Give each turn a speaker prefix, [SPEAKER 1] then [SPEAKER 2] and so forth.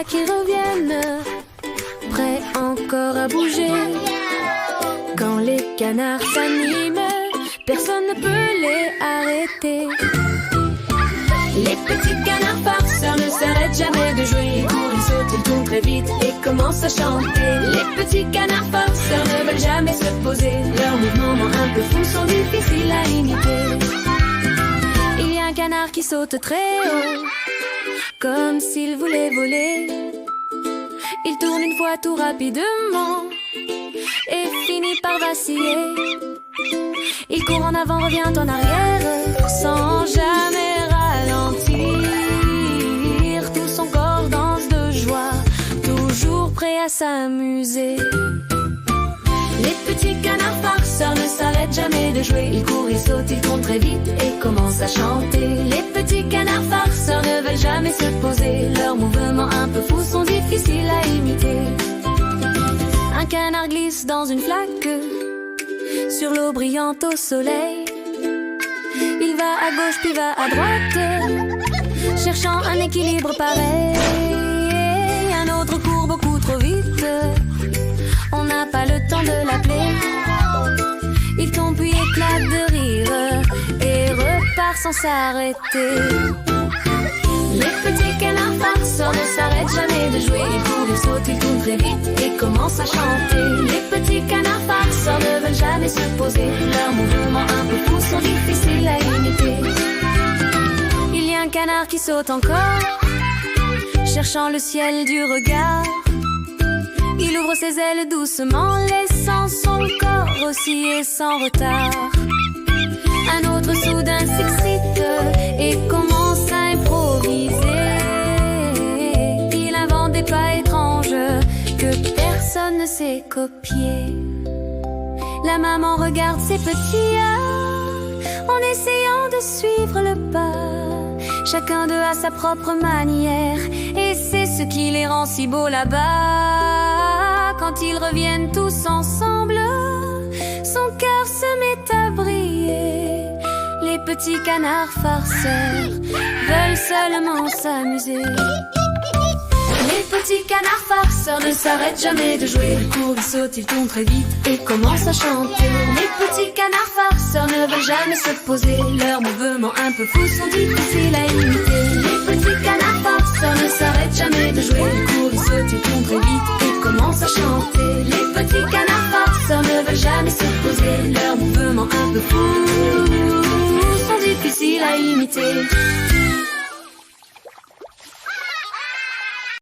[SPEAKER 1] voilà qu'ils reviennent, prêts encore à bouger. Quand les canards s'animent, personne ne peut les arrêter. Les petits canards farceurs ne s'arrêtent jamais de jouer. Ils courent, ils sautent, ils tournent très vite et commencent à chanter. Les petits canards farceurs ne veulent jamais se poser. Leurs mouvements un peu fous sont difficiles à imiter. Il y a un canard qui saute très haut, comme s'il voulait voler. Il tourne une fois tout rapidement et finit par vaciller. Il court en avant, revient en arrière, sans jamais ralentir. Tout son corps danse de joie, toujours prêt à s'amuser. Les petits canards farceurs ne s'arrêtent jamais de jouer. Ils courent, ils sautent, ils tournent très vite et commencent à chanter. Les petits canards farceurs ne veulent jamais se poser. Leurs mouvements un peu fous sont difficiles à imiter. Un canard glisse dans une flaque sur l'eau brillante au soleil. Il va à gauche puis va à droite, cherchant un équilibre pareil. Un autre court beaucoup trop vite, on n'a pas le temps de l'appeler. Il tombe puis éclate de rire et repart sans s'arrêter. Les petits canards farceurs ne s'arrêtent jamais de jouer. Ils courent, ils sautent, ils tournent très vite et commencent à chanter. Les petits canards farceurs ne veulent jamais se poser. Leurs mouvements un peu fous sont difficiles à imiter. Il y a un canard qui saute encore, cherchant le ciel du regard. Il ouvre ses ailes doucement, laissant son corps osciller sans retard. Un autre soudain s'excite et commence à improviser. Il invente des pas étranges que personne ne sait copier. La maman regarde ses petits en essayant de suivre le pas. Chacun d'eux a sa propre manière et c'est ce qui les rend si beaux là-bas. Quand ils reviennent tous ensemble, son cœur se met à briller. Les petits canards farceurs veulent seulement s'amuser. Les petits canards farceurs ne s'arrêtent jamais de jouer. Ils courent, ils sautent, ils tournent très vite et commencent à chanter. Les petits canards farceurs ne veulent jamais se poser. Leurs mouvements un peu fous sont difficiles à imiter. Les petits canards farceurs ne s'arrêtent jamais de jouer. Ils courent, ils sautent, ils tournent très vite et commencent à chanter. Les petits canards farceurs ne veulent jamais se poser. Leurs mouvements un peu fous sont difficiles à imiter.